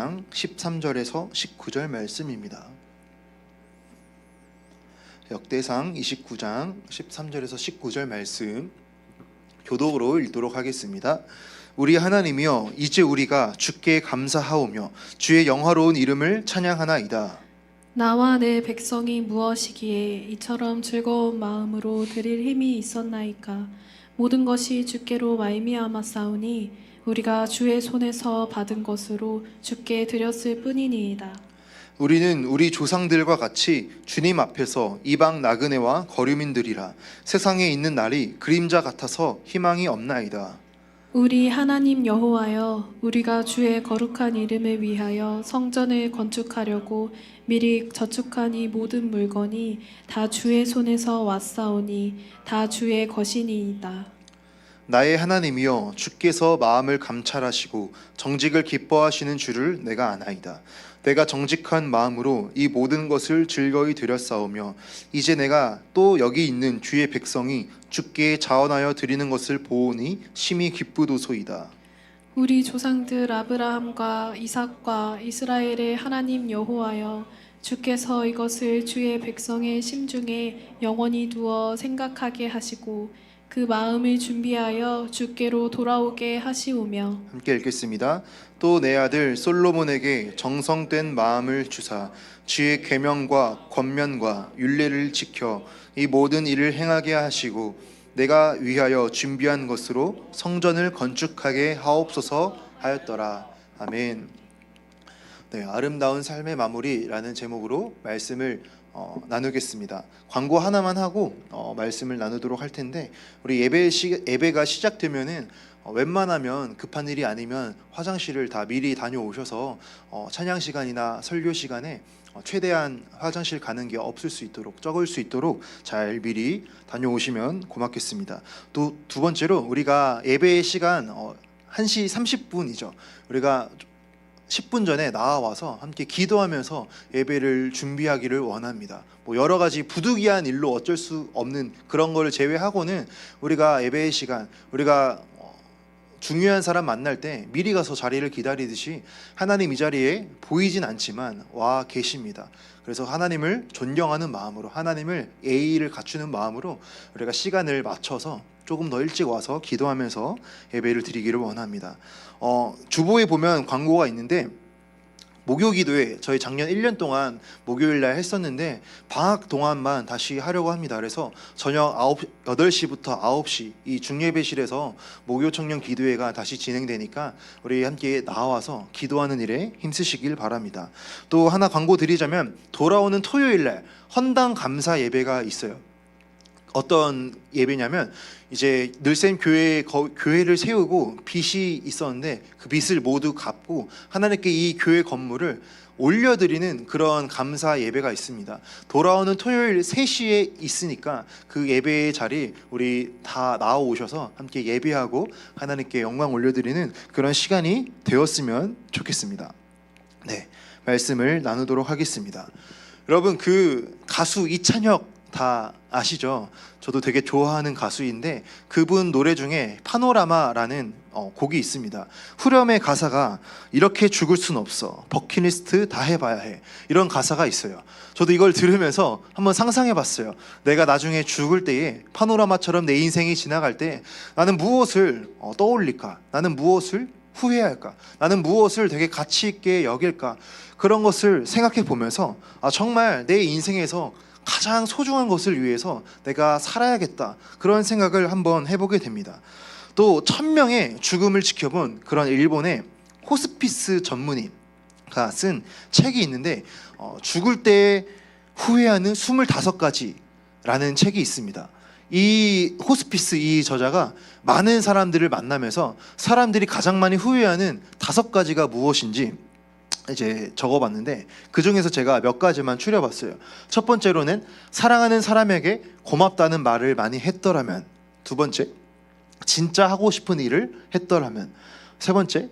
29장 13절에서 19절 말씀입니다. 역대상 29장 13절에서 19절 말씀 교독으로 읽도록 하겠습니다. 우리 하나님이여, 이제 우리가 주께 감사하오며 주의 영화로운 이름을 찬양하나이다. 나와 내 백성이 무엇이기에 이처럼 즐거운 마음으로 드릴 힘이 있었나이까. 모든 것이 주께로 말미암았사오니 우리가 주의 손에서 받은 것으로 주께 드렸을 뿐이니이다. 우리는 우리 조상들과 같이 주님 앞에서 이방 나그네와 거류민들이라. 세상에 있는 날이 그림자 같아서 희망이 없나이다. 우리 하나님 여호와여, 우리가 주의 거룩한 이름을 위하여 성전을 건축하려고 미리 저축한 이 모든 물건이 다 주의 손에서 왔사오니 다 주의 것이니이다. 나의 하나님이여, 주께서 마음을 감찰하시고 정직을 기뻐하시는 줄을 내가 아나이다. 내가 정직한 마음으로 이 모든 것을 즐거이 드렸사오며 이제 내가 또 여기 있는 주의 백성이 주께 자원하여 드리는 것을 보오니 심히 기쁘도소이다. 우리 조상들 아브라함과 이삭과 이스라엘의 하나님 여호와여, 주께서 이것을 주의 백성의 심중에 영원히 두어 생각하게 하시고 그 마음을 준비하여 주께로 돌아오게 하시오며. 함께 읽겠습니다. 또 내 아들 솔로몬에게 정성된 마음을 주사 주의 계명과 권면과 율례를 지켜 이 모든 일을 행하게 하시고 내가 위하여 준비한 것으로 성전을 건축하게 하옵소서 하였더라. 아멘. 네, 아름다운 삶의 마무리라는 제목으로 말씀을 나누겠습니다. 광고 하나만 하고 말씀을 나누도록 할 텐데, 우리 예배가 시작되면은 웬만하면 급한 일이 아니면 화장실을 다 미리 다녀오셔서 찬양 시간이나 설교 시간에 최대한 화장실 가는 게 없을 수 있도록, 적을 수 있도록 잘 미리 다녀오시면 고맙겠습니다. 또 두 번째로, 우리가 예배의 시간 1시 30분이죠. 우리가 10분 전에 나와서 함께 기도하면서 예배를 준비하기를 원합니다. 뭐 여러 가지 부득이한 일로 어쩔 수 없는 그런 거를 제외하고는 우리가 예배의 시간, 우리가 중요한 사람 만날 때 미리 가서 자리를 기다리듯이 하나님 이 자리에 보이진 않지만 와 계십니다. 그래서 하나님을 존경하는 마음으로, 하나님을 예의를 갖추는 마음으로 우리가 시간을 맞춰서 조금 더 일찍 와서 기도하면서 예배를 드리기를 원합니다. 주보에 보면 광고가 있는데, 목요기도회 저희 작년 1년 동안 목요일날 했었는데 방학 동안만 다시 하려고 합니다. 그래서 저녁 8시부터 9시 이 중예배실에서 목요청년 기도회가 다시 진행되니까 우리 함께 나와서 기도하는 일에 힘쓰시길 바랍니다. 또 하나 광고 드리자면, 돌아오는 토요일날 헌당 감사 예배가 있어요. 어떤 예배냐면, 이제 늘샘 교회를 세우고 빚이 있었는데 그 빚을 모두 갚고 하나님께 이 교회 건물을 올려드리는 그런 감사 예배가 있습니다. 돌아오는 토요일 3시에 있으니까 그 예배의 자리 우리 다 나와오셔서 함께 예배하고 하나님께 영광 올려드리는 그런 시간이 되었으면 좋겠습니다. 네, 말씀을 나누도록 하겠습니다. 여러분, 그 가수 이찬혁 다 아시죠? 저도 되게 좋아하는 가수인데 그분 노래 중에 파노라마라는 곡이 있습니다. 후렴의 가사가 이렇게 죽을 순 없어, 버킷리스트 다 해봐야 해, 이런 가사가 있어요. 저도 이걸 들으면서 한번 상상해봤어요. 내가 나중에 죽을 때에 파노라마처럼 내 인생이 지나갈 때 나는 무엇을 떠올릴까? 나는 무엇을 후회할까? 나는 무엇을 되게 가치 있게 여길까? 그런 것을 생각해 보면서 정말 내 인생에서 가장 소중한 것을 위해서 내가 살아야겠다, 그런 생각을 한번 해보게 됩니다. 또 1000명의 죽음을 지켜본 그런 일본의 호스피스 전문의가 쓴 책이 있는데 죽을 때 후회하는 25가지라는 책이 있습니다. 이 호스피스 이 저자가 많은 사람들을 만나면서 사람들이 가장 많이 후회하는 5가지가 무엇인지 이제 적어봤는데, 그 중에서 제가 몇 가지만 추려봤어요. 첫 번째로는 사랑하는 사람에게 고맙다는 말을 많이 했더라면, 두 번째, 진짜 하고 싶은 일을 했더라면, 세 번째,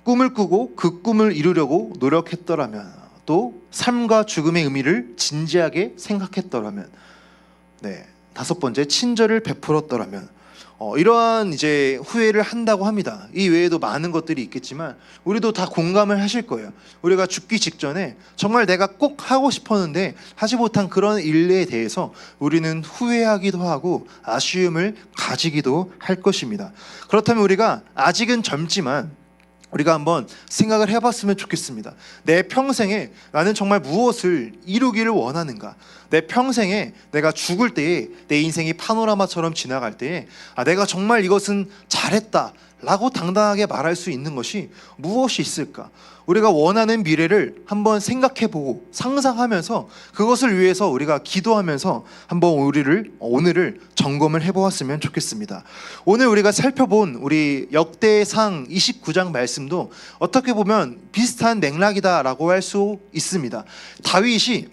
꿈을 꾸고 그 꿈을 이루려고 노력했더라면, 또 삶과 죽음의 의미를 진지하게 생각했더라면, 네, 다섯 번째, 친절을 베풀었더라면. 이러한 이제 후회를 한다고 합니다. 이 외에도 많은 것들이 있겠지만 우리도 다 공감을 하실 거예요. 우리가 죽기 직전에 정말 내가 꼭 하고 싶었는데 하지 못한 그런 일에 대해서 우리는 후회하기도 하고 아쉬움을 가지기도 할 것입니다. 그렇다면 우리가 아직은 젊지만 우리가 한번 생각을 해봤으면 좋겠습니다. 내 평생에 나는 정말 무엇을 이루기를 원하는가? 내 평생에 내가 죽을 때에 내 인생이 파노라마처럼 지나갈 때에 내가 정말 이것은 잘했다 라고 당당하게 말할 수 있는 것이 무엇이 있을까? 우리가 원하는 미래를 한번 생각해보고 상상하면서 그것을 위해서 우리가 기도하면서 한번 오늘을 점검을 해보았으면 좋겠습니다. 오늘 우리가 살펴본 우리 역대상 29장 말씀도 어떻게 보면 비슷한 맥락이다라고 할 수 있습니다. 다윗이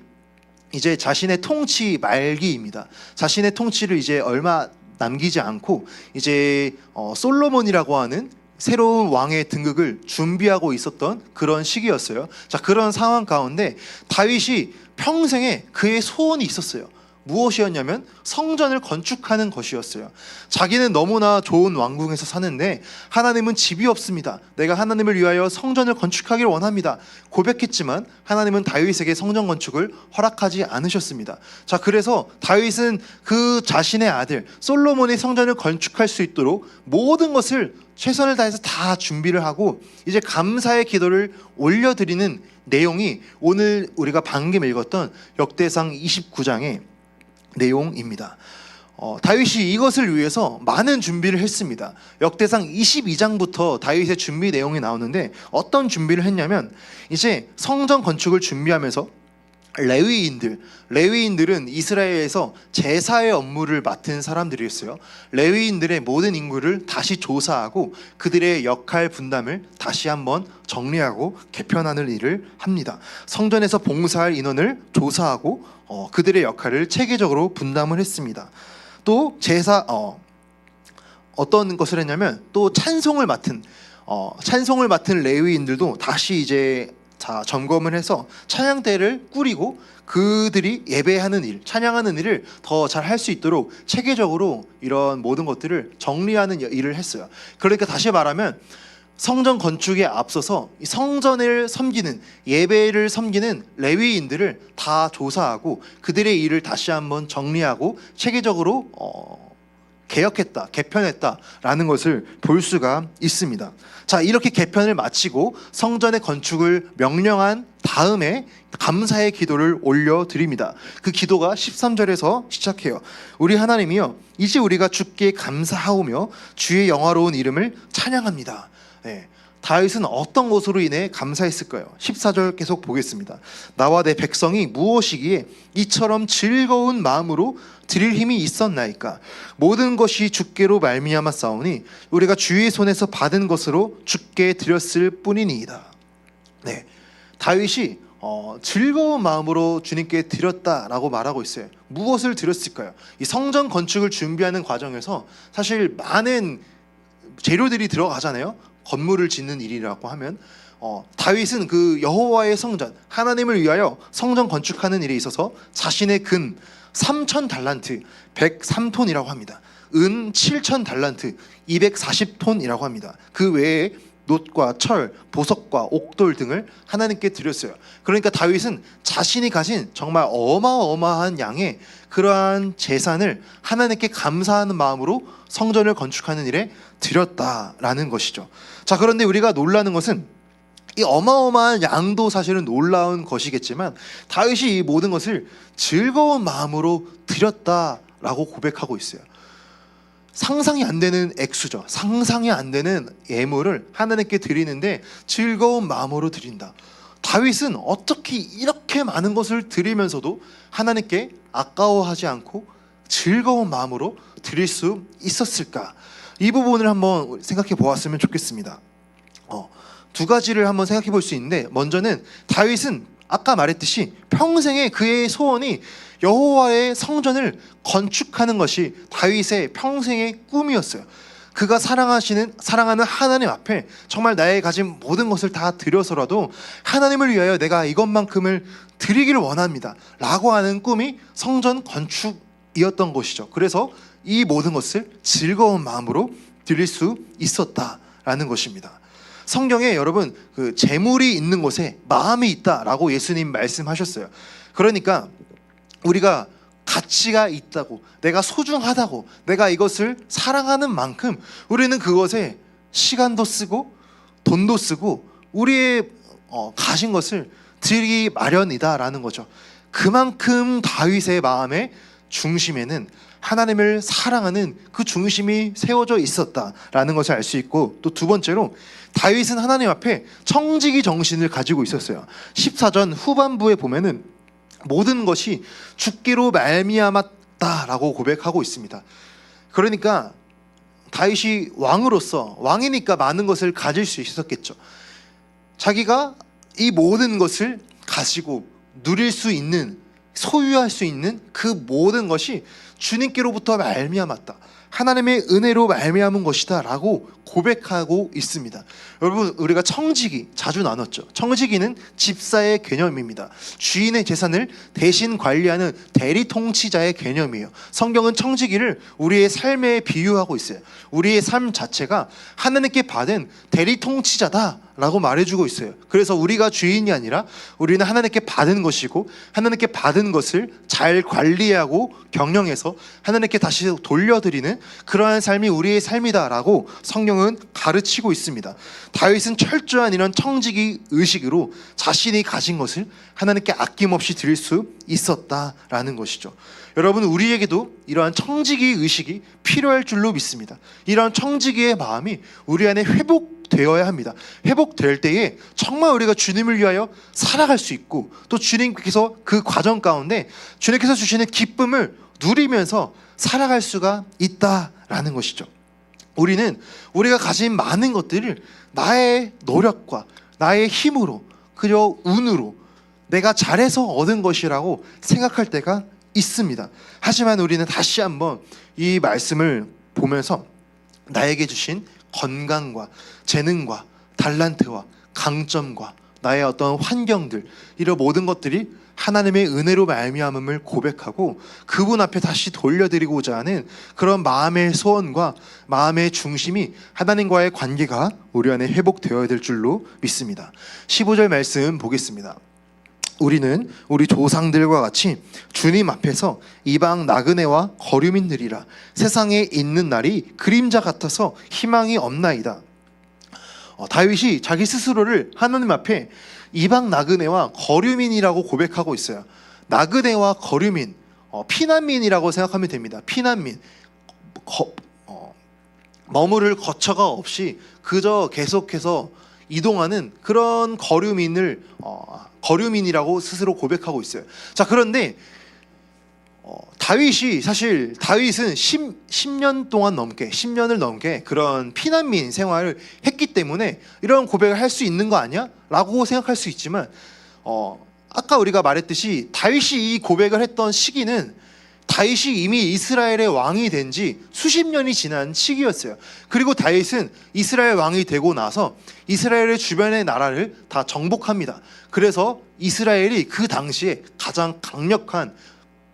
이제 자신의 통치 말기입니다. 자신의 통치를 이제 얼마 남기지 않고 이제 솔로몬이라고 하는 새로운 왕의 등극을 준비하고 있었던 그런 시기였어요. 자, 그런 상황 가운데 다윗이 평생에 그의 소원이 있었어요. 무엇이었냐면 성전을 건축하는 것이었어요. 자기는 너무나 좋은 왕궁에서 사는데 하나님은 집이 없습니다. 내가 하나님을 위하여 성전을 건축하기를 원합니다. 고백했지만 하나님은 다윗에게 성전 건축을 허락하지 않으셨습니다. 자, 그래서 다윗은 그 자신의 아들 솔로몬의 성전을 건축할 수 있도록 모든 것을 최선을 다해서 다 준비를 하고 이제 감사의 기도를 올려드리는 내용이 오늘 우리가 방금 읽었던 역대상 29장의 내용입니다. 다윗이 이것을 위해서 많은 준비를 했습니다. 역대상 22장부터 다윗의 준비 내용이 나오는데 어떤 준비를 했냐면 이제 성전 건축을 준비하면서 레위인들은 이스라엘에서 제사의 업무를 맡은 사람들이었어요. 레위인들의 모든 인구를 다시 조사하고 그들의 역할 분담을 다시 한번 정리하고 개편하는 일을 합니다. 성전에서 봉사할 인원을 조사하고 그들의 역할을 체계적으로 분담을 했습니다. 또 어떤 것을 했냐면 또 찬송을 맡은 레위인들도 다시 이제 점검을 해서 찬양대를 꾸리고 그들이 예배하는 일, 찬양하는 일을 더 잘 할 수 있도록 체계적으로 이런 모든 것들을 정리하는 일을 했어요. 그러니까 다시 말하면 성전 건축에 앞서서 성전을 섬기는 예배를 섬기는 레위인들을 다 조사하고 그들의 일을 다시 한번 정리하고 체계적으로 개혁했다, 개편했다라는 것을 볼 수가 있습니다. 자, 이렇게 개편을 마치고 성전의 건축을 명령한 다음에 감사의 기도를 올려드립니다. 그 기도가 13절에서 시작해요. 우리 하나님이여, 이제 우리가 주께 감사하오며 주의 영화로운 이름을 찬양합니다. 네. 다윗은 어떤 것으로 인해 감사했을까요? 14절 계속 보겠습니다. 나와 내 백성이 무엇이기에 이처럼 즐거운 마음으로 드릴 힘이 있었나이까? 모든 것이 주께로 말미암아 싸우니 우리가 주의 손에서 받은 것으로 주께 드렸을 뿐이니이다. 네, 다윗이 즐거운 마음으로 주님께 드렸다라고 말하고 있어요. 무엇을 드렸을까요? 이 성전 건축을 준비하는 과정에서 사실 많은 재료들이 들어가잖아요. 건물을 짓는 일이라고 하면 다윗은 그 여호와의 성전, 하나님을 위하여 성전 건축하는 일에 있어서 자신의 금 3,000달란트 103톤이라고 합니다. 은 7,000달란트 240톤이라고 합니다. 그 외에 놋과 철, 보석과 옥돌 등을 하나님께 드렸어요. 그러니까 다윗은 자신이 가진 정말 어마어마한 양의 그러한 재산을 하나님께 감사하는 마음으로 성전을 건축하는 일에 드렸다라는 것이죠. 자, 그런데 우리가 놀라는 것은 이 어마어마한 양도 사실은 놀라운 것이겠지만 다윗이 이 모든 것을 즐거운 마음으로 드렸다라고 고백하고 있어요. 상상이 안 되는 액수죠. 상상이 안 되는 예물을 하나님께 드리는데 즐거운 마음으로 드린다. 다윗은 어떻게 이렇게 많은 것을 드리면서도 하나님께 아까워하지 않고 즐거운 마음으로 드릴 수 있었을까? 이 부분을 한번 생각해 보았으면 좋겠습니다. 두 가지를 한번 생각해 볼 수 있는데, 먼저는 다윗은 아까 말했듯이 평생에 그의 소원이 여호와의 성전을 건축하는 것이 다윗의 평생의 꿈이었어요. 그가 사랑하는 하나님 앞에 정말 나의 가진 모든 것을 다 드려서라도 하나님을 위하여 내가 이것만큼을 드리기를 원합니다 라고 하는 꿈이 성전 건축이었던 것이죠. 그래서 이 모든 것을 즐거운 마음으로 드릴 수 있었다라는 것입니다. 성경에 여러분 그 재물이 있는 곳에 마음이 있다라고 예수님 말씀하셨어요. 그러니까 우리가 가치가 있다고, 내가 소중하다고, 내가 이것을 사랑하는 만큼 우리는 그것에 시간도 쓰고 돈도 쓰고 우리의 가진 것을 드리기 마련이다라는 거죠. 그만큼 다윗의 마음의 중심에는 하나님을 사랑하는 그 중심이 세워져 있었다라는 것을 알 수 있고, 또 두 번째로 다윗은 하나님 앞에 청지기 정신을 가지고 있었어요. 14전 후반부에 보면은 모든 것이 주께로 말미암았다라고 고백하고 있습니다. 그러니까 다윗이 왕으로서, 왕이니까 많은 것을 가질 수 있었겠죠. 자기가 이 모든 것을 가지고 누릴 수 있는, 소유할 수 있는 그 모든 것이 주님께로부터 말미암았다, 하나님의 은혜로 말미암은 것이다 라고 고백하고 있습니다. 여러분, 우리가 청지기 자주 나눴죠. 청지기는 집사의 개념입니다. 주인의 재산을 대신 관리하는 대리 통치자의 개념이에요. 성경은 청지기를 우리의 삶에 비유하고 있어요. 우리의 삶 자체가 하나님께 받은 대리 통치자다 라고 말해주고 있어요. 그래서 우리가 주인이 아니라 우리는 하나님께 받은 것이고, 하나님께 받은 것을 잘 관리하고 경영해서 하나님께 다시 돌려드리는 그러한 삶이 우리의 삶이다라고 성경은 가르치고 있습니다. 다윗은 철저한 이런 청지기 의식으로 자신이 가진 것을 하나님께 아낌없이 드릴 수 있었다라는 것이죠. 여러분, 우리에게도 이러한 청지기 의식이 필요할 줄로 믿습니다. 이러한 청지기의 마음이 우리 안에 회복되어야 합니다. 회복될 때에 정말 우리가 주님을 위하여 살아갈 수 있고, 또 주님께서 그 과정 가운데 주님께서 주시는 기쁨을 누리면서 살아갈 수가 있다라는 것이죠. 우리는 우리가 가진 많은 것들을 나의 노력과 나의 힘으로, 그저 운으로, 내가 잘해서 얻은 것이라고 생각할 때가 있습니다. 하지만 우리는 다시 한번 이 말씀을 보면서 나에게 주신 건강과 재능과 달란트와 강점과 나의 어떤 환경들, 이런 모든 것들이 하나님의 은혜로 말미암음을 고백하고 그분 앞에 다시 돌려드리고자 하는 그런 마음의 소원과 마음의 중심이, 하나님과의 관계가 우리 안에 회복되어야 될 줄로 믿습니다. 15절 말씀 보겠습니다. 우리는 우리 조상들과 같이 주님 앞에서 이방 나그네와 거류민들이라, 세상에 있는 날이 그림자 같아서 희망이 없나이다. 다윗이 자기 스스로를 하나님 앞에 이방 나그네와 거류민이라고 고백하고 있어요. 나그네와 거류민, 피난민이라고 생각하면 됩니다. 피난민, 머무를 거처가 없이 그저 계속해서 이동하는 그런 거류민이라고 스스로 고백하고 있어요. 자, 그런데 다윗은 10년을 넘게 그런 피난민 생활을 했기 때문에 이런 고백을 할 수 있는 거 아니야? 라고 생각할 수 있지만, 아까 우리가 말했듯이 다윗이 이 고백을 했던 시기는 다윗이 이미 이스라엘의 왕이 된 지 수십 년이 지난 시기였어요. 그리고 다윗은 이스라엘 왕이 되고 나서 이스라엘의 주변의 나라를 다 정복합니다. 그래서 이스라엘이 그 당시에 가장 강력한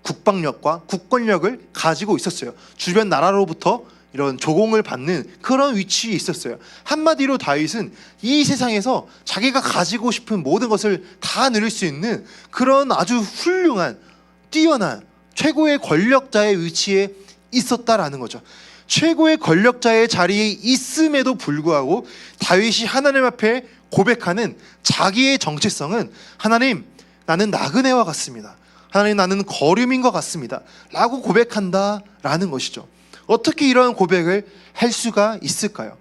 국방력과 국권력을 가지고 있었어요. 주변 나라로부터 이런 조공을 받는 그런 위치에 있었어요. 한마디로 다윗은 이 세상에서 자기가 가지고 싶은 모든 것을 다 누릴 수 있는 그런 아주 훌륭한, 뛰어난 최고의 권력자의 위치에 있었다라는 거죠. 최고의 권력자의 자리에 있음에도 불구하고 다윗이 하나님 앞에 고백하는 자기의 정체성은, 하나님, 나는 나그네와 같습니다. 하나님, 나는 거류민과 같습니다 라고 고백한다라는 것이죠. 어떻게 이런 고백을 할 수가 있을까요?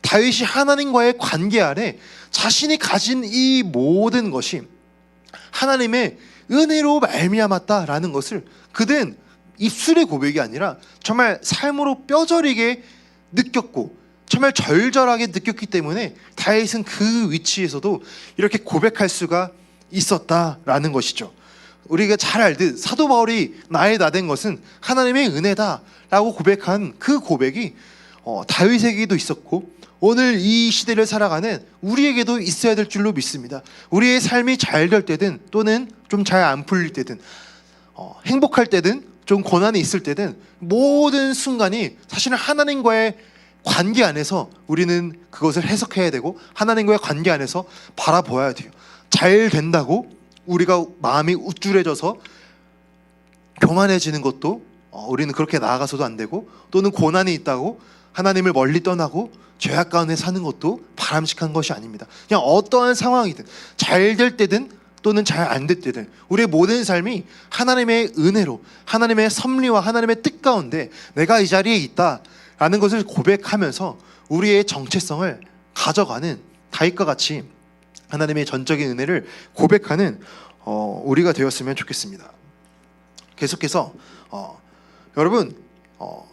다윗이 하나님과의 관계 아래 자신이 가진 이 모든 것이 하나님의 은혜로 말미암았다라는 것을 그는 입술의 고백이 아니라 정말 삶으로 뼈저리게 느꼈고 정말 절절하게 느꼈기 때문에 다윗은 그 위치에서도 이렇게 고백할 수가 있었다라는 것이죠. 우리가 잘 알듯 사도 바울이 나의 나 된 것은 하나님의 은혜다라고 고백한 그 고백이 다윗에게도 있었고 오늘 이 시대를 살아가는 우리에게도 있어야 될 줄로 믿습니다. 우리의 삶이 잘 될 때든 또는 좀 잘 안 풀릴 때든 행복할 때든 좀 고난이 있을 때든 모든 순간이 사실은 하나님과의 관계 안에서 우리는 그것을 해석해야 되고 하나님과의 관계 안에서 바라보아야 돼요. 잘 된다고 우리가 마음이 우쭐해져서 교만해지는 것도 우리는 그렇게 나아가서도 안 되고, 또는 고난이 있다고 하나님을 멀리 떠나고 죄악 가운데 사는 것도 바람직한 것이 아닙니다. 그냥 어떠한 상황이든 잘 될 때든 또는 잘 안 될 때든 우리의 모든 삶이 하나님의 은혜로, 하나님의 섭리와 하나님의 뜻 가운데 내가 이 자리에 있다라는 것을 고백하면서 우리의 정체성을 가져가는 다윗과 같이 하나님의 전적인 은혜를 고백하는 우리가 되었으면 좋겠습니다. 계속해서 여러분,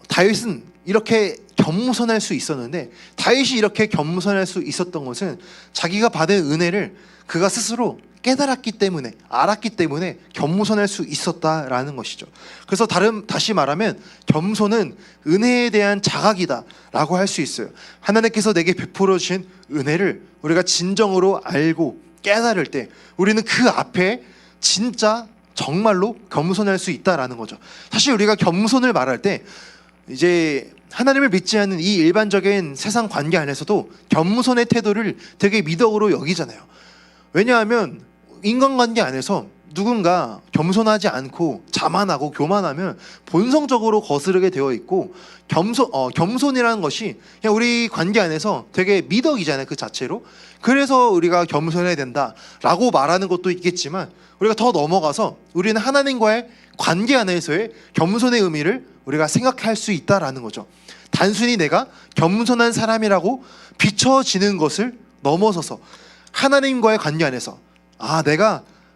다윗은 이렇게 겸손할 수 있었는데, 다윗이 이렇게 겸손할 수 있었던 것은 자기가 받은 은혜를 그가 스스로 깨달았기 때문에, 알았기 때문에 겸손할 수 있었다라는 것이죠. 그래서 다시 말하면 겸손은 은혜에 대한 자각이다라고 할 수 있어요. 하나님께서 내게 베풀어 주신 은혜를 우리가 진정으로 알고 깨달을 때 우리는 그 앞에 진짜 정말로 겸손할 수 있다라는 거죠. 사실 우리가 겸손을 말할 때 이제 하나님을 믿지 않는 이 일반적인 세상 관계 안에서도 겸손의 태도를 되게 미덕으로 여기잖아요. 왜냐하면 인간관계 안에서 누군가 겸손하지 않고 자만하고 교만하면 본성적으로 거스르게 되어 있고, 겸손이라는 것이 그냥 우리 관계 안에서 되게 미덕이잖아요, 그 자체로. 그래서 우리가 겸손해야 된다라고 말하는 것도 있겠지만, 우리가 더 넘어가서 우리는 하나님과의 관계 안에서의 겸손의 의미를 우리가 생각할 수 있다라는 거죠. 단순히 내가 겸손한 사람이라고 비춰지는 것을 넘어서서 하나님과의 관계 안에서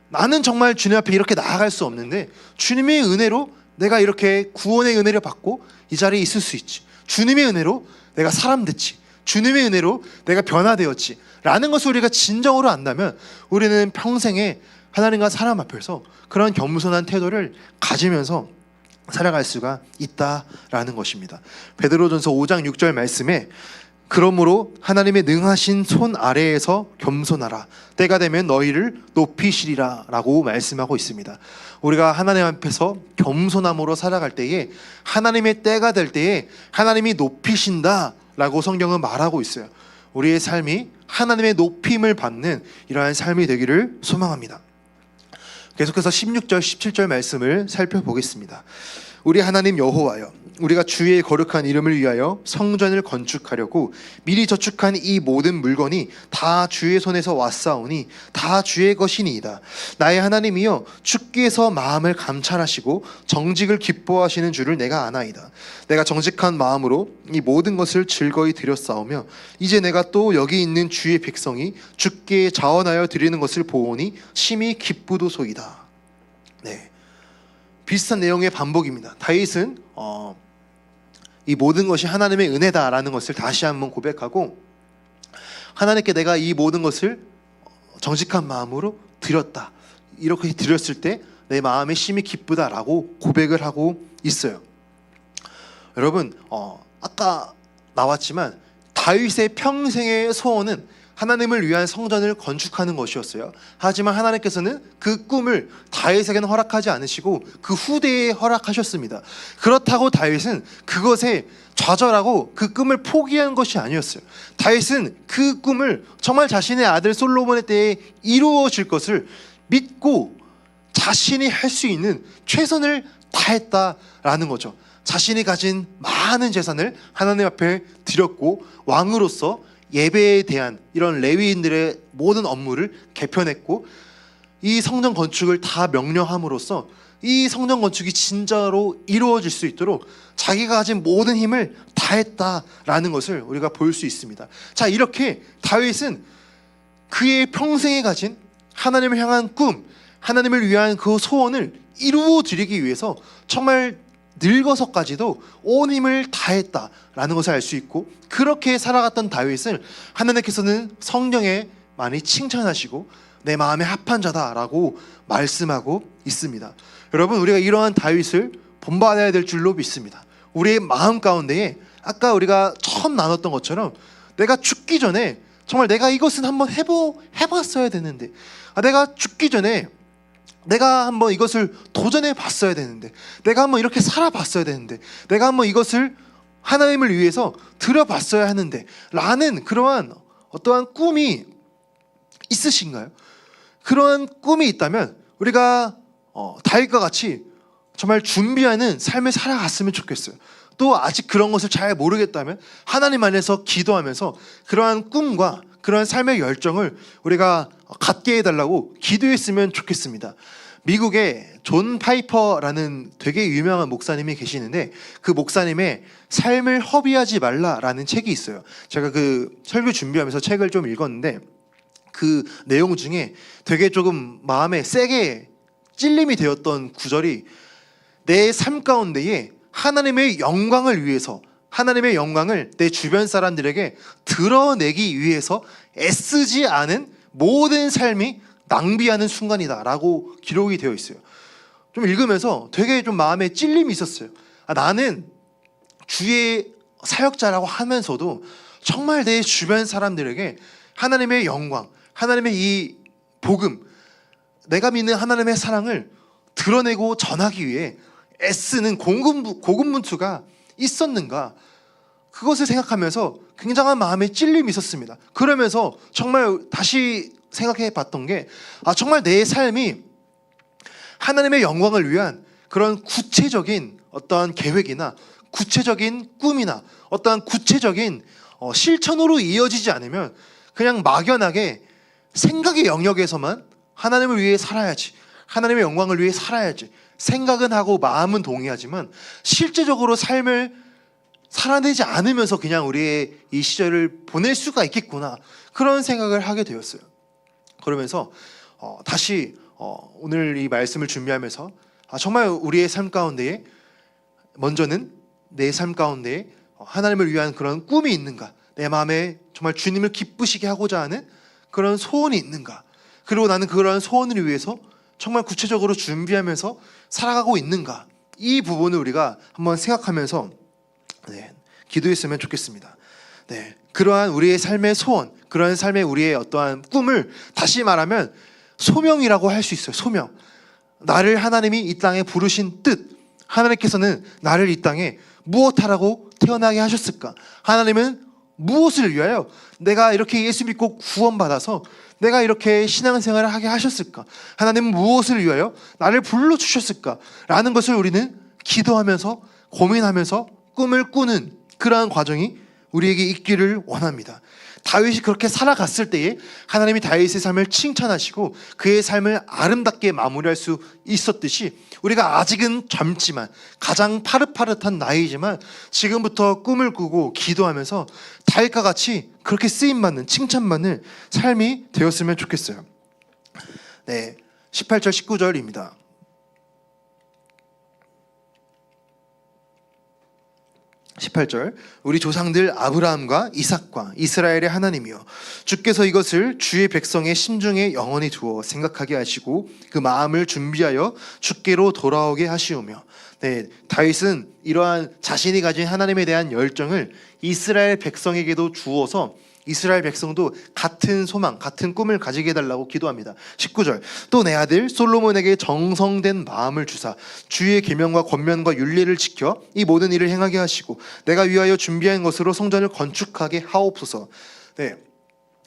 나는 정말 주님 앞에 이렇게 나아갈 수 없는데 주님의 은혜로 내가 이렇게 구원의 은혜를 받고 이 자리에 있을 수 있지. 주님의 은혜로 내가 사람 됐지. 주님의 은혜로 내가 변화되었지 라는 것을 우리가 진정으로 안다면 우리는 평생에 하나님과 사람 앞에서 그런 겸손한 태도를 가지면서 살아갈 수가 있다라는 것입니다. 베드로전서 5장 6절 말씀에 그러므로 하나님의 능하신 손 아래에서 겸손하라. 때가 되면 너희를 높이시리라 라고 말씀하고 있습니다. 우리가 하나님 앞에서 겸손함으로 살아갈 때에 하나님의 때가 될 때에 하나님이 높이신다 라고 성경은 말하고 있어요. 우리의 삶이 하나님의 높임을 받는 이러한 삶이 되기를 소망합니다. 계속해서 16절 17절 말씀을 살펴보겠습니다. 우리 하나님 여호와여, 우리가 주의 거룩한 이름을 위하여 성전을 건축하려고 미리 저축한 이 모든 물건이 다 주의 손에서 왔사오니 다 주의 것이니이다. 나의 하나님이여, 주께서 마음을 감찰하시고 정직을 기뻐하시는 줄을 내가 아나이다. 내가 정직한 마음으로 이 모든 것을 즐거이 드렸사오며 이제 내가 또 여기 있는 주의 백성이 주께 자원하여 드리는 것을 보오니 심히 기쁘도소이다. 네, 비슷한 내용의 반복입니다. 다윗은 이 모든 것이 하나님의 은혜다라는 것을 다시 한번 고백하고, 하나님께 내가 이 모든 것을 정직한 마음으로 드렸다, 이렇게 드렸을 때 내 마음이 심히 기쁘다라고 고백을 하고 있어요. 여러분, 아까 나왔지만 다윗의 평생의 소원은 하나님을 위한 성전을 건축하는 것이었어요. 하지만 하나님께서는 그 꿈을 다윗에게는 허락하지 않으시고 그 후대에 허락하셨습니다. 그렇다고 다윗은 그것에 좌절하고 그 꿈을 포기한 것이 아니었어요. 다윗은 그 꿈을 정말 자신의 아들 솔로몬의 때에 이루어질 것을 믿고 자신이 할 수 있는 최선을 다했다라는 거죠. 자신이 가진 많은 재산을 하나님 앞에 드렸고 왕으로서 예배에 대한 이런 레위인들의 모든 업무를 개편했고, 이 성전 건축을 다 명령함으로써 이 성전 건축이 진짜로 이루어질 수 있도록 자기가 가진 모든 힘을 다했다라는 것을 우리가 볼 수 있습니다. 자, 이렇게 다윗은 그의 평생에 가진 하나님을 향한 꿈, 하나님을 위한 그 소원을 이루어 드리기 위해서 정말 늙어서까지도 온 힘을 다했다라는 것을 알 수 있고, 그렇게 살아갔던 다윗을 하나님께서는 성경에 많이 칭찬하시고 내 마음에 합한 자다라고 말씀하고 있습니다. 여러분, 우리가 이러한 다윗을 본받아야 될 줄로 믿습니다. 우리의 마음 가운데에 아까 우리가 처음 나눴던 것처럼 내가 죽기 전에 정말 내가 이것은 한번 해봤어야 되는데, 내가 죽기 전에 내가 한번 이것을 도전해 봤어야 되는데, 내가 한번 이렇게 살아봤어야 되는데, 내가 한번 이것을 하나님을 위해서 드려봤어야 하는데 라는 그러한 어떠한 꿈이 있으신가요? 그러한 꿈이 있다면 우리가 다윗과 같이 정말 준비하는 삶을 살아갔으면 좋겠어요. 또 아직 그런 것을 잘 모르겠다면 하나님 안에서 기도하면서 그러한 꿈과 그러한 삶의 열정을 우리가 갖게 해달라고 기도했으면 좋겠습니다. 미국에 존 파이퍼라는 되게 유명한 목사님이 계시는데, 그 목사님의 삶을 허비하지 말라라는 책이 있어요. 제가 그 설교 준비하면서 책을 좀 읽었는데 그 내용 중에 되게 조금 마음에 세게 찔림이 되었던 구절이, 내 삶 가운데에 하나님의 영광을 위해서, 하나님의 영광을 내 주변 사람들에게 드러내기 위해서 애쓰지 않은 모든 삶이 낭비하는 순간이다 라고 기록이 되어 있어요. 좀 읽으면서 되게 좀 마음에 찔림이 있었어요. 나는 주의 사역자라고 하면서도 정말 내 주변 사람들에게 하나님의 영광, 하나님의 이 복음, 내가 믿는 하나님의 사랑을 드러내고 전하기 위해 애쓰는 고군분투가 있었는가, 그것을 생각하면서 굉장한 마음의 찔림이 있었습니다. 그러면서 정말 다시 생각해 봤던 게, 정말 내 삶이 하나님의 영광을 위한 그런 구체적인 어떠한 계획이나 구체적인 꿈이나 어떠한 구체적인 실천으로 이어지지 않으면 그냥 막연하게 생각의 영역에서만 하나님을 위해 살아야지, 하나님의 영광을 위해 살아야지 생각은 하고 마음은 동의하지만 실제적으로 삶을 살아내지 않으면서 그냥 우리의 이 시절을 보낼 수가 있겠구나, 그런 생각을 하게 되었어요. 그러면서 다시 오늘 이 말씀을 준비하면서 정말 우리의 삶 가운데에 먼저는 내 삶 가운데에 하나님을 위한 그런 꿈이 있는가, 내 마음에 정말 주님을 기쁘시게 하고자 하는 그런 소원이 있는가, 그리고 나는 그러한 소원을 위해서 정말 구체적으로 준비하면서 살아가고 있는가, 이 부분을 우리가 한번 생각하면서 기도했으면 좋겠습니다. 그러한 우리의 삶의 소원, 그러한 삶의 우리의 어떠한 꿈을 다시 말하면 소명이라고 할 수 있어요. 소명. 나를 하나님이 이 땅에 부르신 뜻, 하나님께서는 나를 이 땅에 무엇하라고 태어나게 하셨을까? 하나님은 무엇을 위하여 내가 이렇게 예수 믿고 구원받아서 내가 이렇게 신앙생활을 하게 하셨을까? 하나님은 무엇을 위하여 나를 불러주셨을까? 라는 것을 우리는 기도하면서 고민하면서 꿈을 꾸는 그러한 과정이 우리에게 있기를 원합니다. 다윗이 그렇게 살아갔을 때에 하나님이 다윗의 삶을 칭찬하시고 그의 삶을 아름답게 마무리할 수 있었듯이, 우리가 아직은 젊지만 가장 파릇파릇한 나이지만 지금부터 꿈을 꾸고 기도하면서 다윗과 같이 그렇게 쓰임받는, 칭찬받는 삶이 되었으면 좋겠어요. 18절 19절입니다. 18절, 우리 조상들 아브라함과 이삭과 이스라엘의 하나님이여, 주께서 이것을 주의 백성의 심중에 영원히 두어 생각하게 하시고 그 마음을 준비하여 주께로 돌아오게 하시오며. 다윗은 이러한 자신이 가진 하나님에 대한 열정을 이스라엘 백성에게도 주어서 이스라엘 백성도 같은 소망, 같은 꿈을 가지게 해달라고 기도합니다. 19절, 또 내 아들 솔로몬에게 정성된 마음을 주사 주의 계명과 권면과 윤례를 지켜 이 모든 일을 행하게 하시고 내가 위하여 준비한 것으로 성전을 건축하게 하옵소서.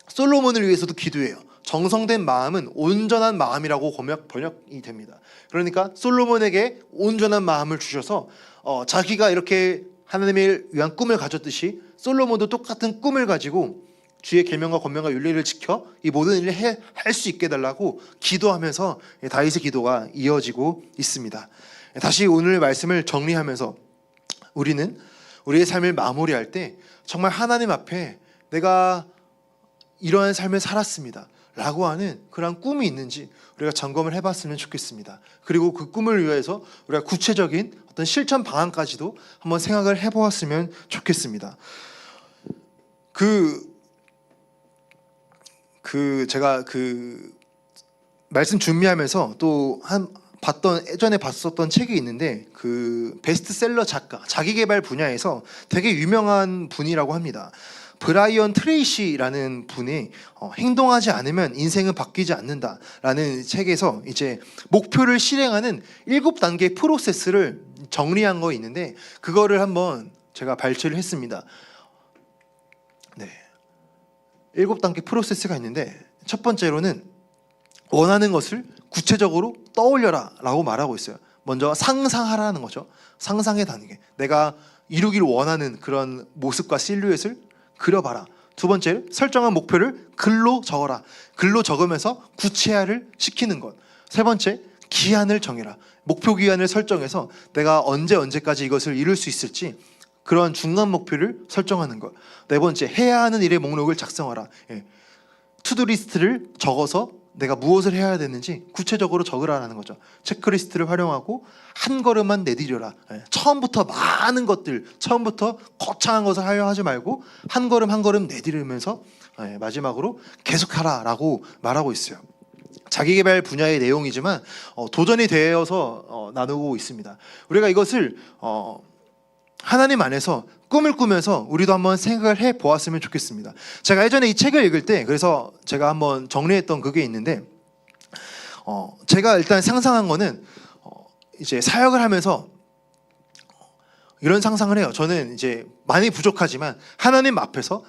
솔로몬을 위해서도 기도해요. 정성된 마음은 온전한 마음이라고 번역이 됩니다. 그러니까 솔로몬에게 온전한 마음을 주셔서 자기가 이렇게 하나님을 위한 꿈을 가졌듯이 솔로몬도 똑같은 꿈을 가지고 주의 계명과 권면과 윤리를 지켜 이 모든 일을 할 수 있게 해달라고 기도하면서 다윗의 기도가 이어지고 있습니다. 다시 오늘 말씀을 정리하면서 우리는 우리의 삶을 마무리할 때 정말 하나님 앞에 내가 이러한 삶을 살았습니다 라고 하는 그런 꿈이 있는지 우리가 점검을 해봤으면 좋겠습니다. 그리고 그 꿈을 위해서 우리가 구체적인 어떤 실천 방안까지도 한번 생각을 해보았으면 좋겠습니다. 제가 말씀 준비하면서 또 예전에 봤었던 책이 있는데 베스트셀러 작가, 자기계발 분야에서 되게 유명한 분이라고 합니다. 브라이언 트레이시라는 분이 행동하지 않으면 인생은 바뀌지 않는다라는 책에서 이제 목표를 실행하는 7단계 프로세스를 정리한 거 있는데 그거를 한번 제가 발췌를 했습니다. 네, 7단계 프로세스가 있는데 첫 번째로는 원하는 것을 구체적으로 떠올려라 라고 말하고 있어요. 먼저 상상하라는 거죠. 상상의 단계. 내가 이루길 원하는 그런 모습과 실루엣을 그려봐라. 두 번째, 설정한 목표를 글로 적어라. 글로 적으면서 구체화를 시키는 것. 세 번째, 기한을 정해라. 목표 기한을 설정해서 내가 언제까지 이것을 이룰 수 있을지 그런 중간 목표를 설정하는 것. 네 번째, 해야 하는 일의 목록을 작성하라. 투두리스트를 적어서 내가 무엇을 해야 되는지 구체적으로 적으라는 거죠. 체크리스트를 활용하고 한 걸음만 내디뎌라. 처음부터 많은 것들, 처음부터 거창한 것을 하려 하지 말고 한 걸음 한 걸음 내디르면서 마지막으로 계속하라라고 말하고 있어요. 자기개발 분야의 내용이지만 도전이 되어서 나누고 있습니다. 우리가 이것을 하나님 안에서 꿈을 꾸면서 우리도 한번 생각을 해보았으면 좋겠습니다. 제가 예전에 이 책을 읽을 때 그래서 제가 한번 정리했던 그게 있는데 제가 일단 상상한 거는 이제 사역을 하면서 이런 상상을 해요. 저는 이제 많이 부족하지만 하나님 앞에서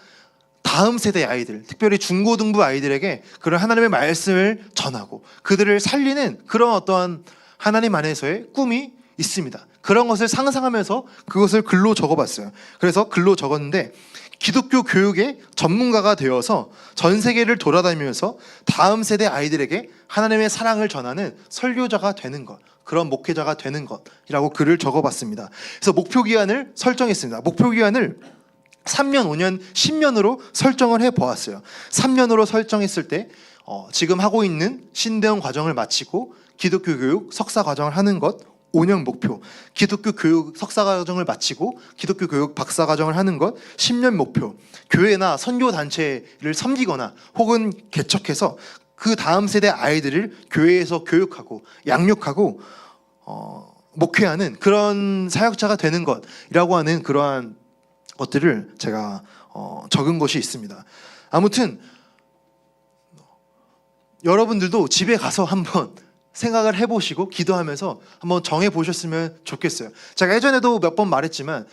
다음 세대 아이들, 특별히 중고등부 아이들에게 그런 하나님의 말씀을 전하고 그들을 살리는 그런 어떠한 하나님 안에서의 꿈이 있습니다. 그런 것을 상상하면서 그것을 글로 적어봤어요. 그래서 글로 적었는데 기독교 교육의 전문가가 되어서 전 세계를 돌아다니면서 다음 세대 아이들에게 하나님의 사랑을 전하는 설교자가 되는 것, 그런 목회자가 되는 것이라고 글을 적어봤습니다. 그래서 목표 기한을 설정했습니다. 목표 기한을 3년, 5년, 10년으로 설정을 해보았어요. 3년으로 설정했을 때 지금 하고 있는 신대원 과정을 마치고 기독교 교육 석사 과정을 하는 것 5년 목표, 기독교 교육 석사 과정을 마치고 기독교 교육 박사 과정을 하는 것 10년 목표, 교회나 선교 단체를 섬기거나 혹은 개척해서 그 다음 세대 아이들을 교회에서 교육하고 양육하고 목회하는 그런 사역자가 되는 것이라고 하는 그러한 것들을 제가 적은 것이 있습니다. 아무튼 여러분들도 집에 가서 한번 생각을 해보시고 기도하면서 한번 정해보셨으면 좋겠어요. 제가 예전에도 몇 번 말했지만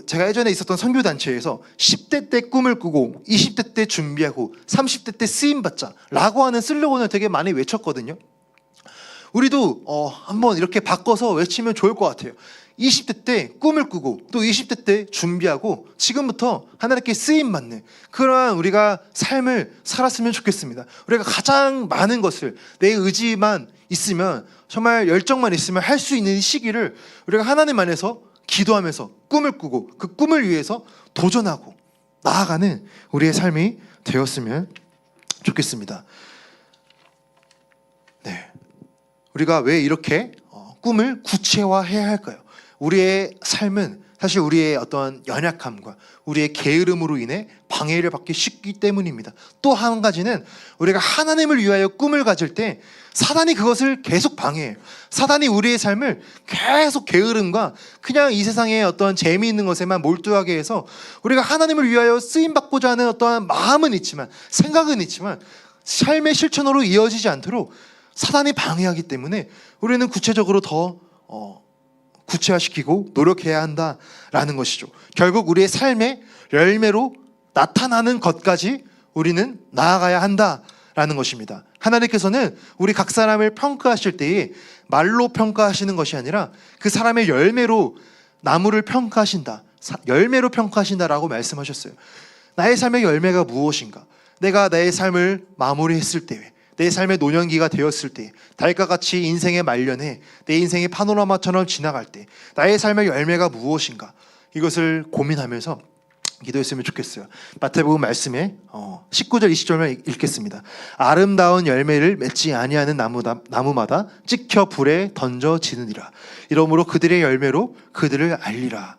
제가 예전에 있었던 선교단체에서 10대 때 꿈을 꾸고 20대 때 준비하고 30대 때 쓰임받자 라고 하는 슬로건을 되게 많이 외쳤거든요. 우리도 한번 이렇게 바꿔서 외치면 좋을 것 같아요. 20대 때 꿈을 꾸고 또 20대 때 준비하고 지금부터 하나님께 쓰임받는 그러한 우리가 삶을 살았으면 좋겠습니다. 우리가 가장 많은 것을 내 의지만 있으면 정말 열정만 있으면 할 수 있는 시기를 우리가 하나님 안에서 기도하면서 꿈을 꾸고 그 꿈을 위해서 도전하고 나아가는 우리의 삶이 되었으면 좋겠습니다. 네, 우리가 왜 이렇게 꿈을 구체화해야 할까요? 우리의 삶은 사실 우리의 어떤 연약함과 우리의 게으름으로 인해 방해를 받기 쉽기 때문입니다. 또 한 가지는 우리가 하나님을 위하여 꿈을 가질 때 사단이 그것을 계속 방해해요. 사단이 우리의 삶을 계속 게으름과 그냥 이 세상의 어떤 재미있는 것에만 몰두하게 해서 우리가 하나님을 위하여 쓰임받고자 하는 어떠한 마음은 있지만 생각은 있지만 삶의 실천으로 이어지지 않도록 사단이 방해하기 때문에 우리는 구체적으로 더 구체화시키고 노력해야 한다라는 것이죠. 결국 우리의 삶의 열매로 나타나는 것까지 우리는 나아가야 한다라는 것입니다. 하나님께서는 우리 각 사람을 평가하실 때에 말로 평가하시는 것이 아니라 그 사람의 열매로 나무를 평가하신다. 열매로 평가하신다라고 말씀하셨어요. 나의 삶의 열매가 무엇인가? 내가 나의 삶을 마무리했을 때, 내 삶의 노년기가 되었을 때, 달과 같이 인생의 말년에 내 인생의 파노라마처럼 지나갈 때 나의 삶의 열매가 무엇인가? 이것을 고민하면서 기도했으면 좋겠어요. 마태복음 말씀에 19절 20절만 읽겠습니다. 아름다운 열매를 맺지 아니하는 나무마다 찍혀 불에 던져지느니라. 이러므로 그들의 열매로 그들을 알리라.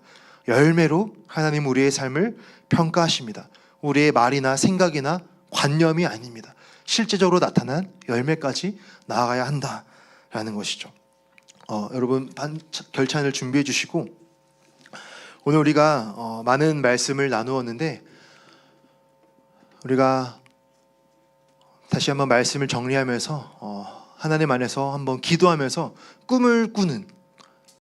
열매로 하나님 우리의 삶을 평가하십니다. 우리의 말이나 생각이나 관념이 아닙니다. 실제적으로 나타난 열매까지 나아가야 한다라는 것이죠. 여러분 결찬을 준비해 주시고 오늘 우리가 많은 말씀을 나누었는데 우리가 다시 한번 말씀을 정리하면서 하나님 안에서 한번 기도하면서 꿈을 꾸는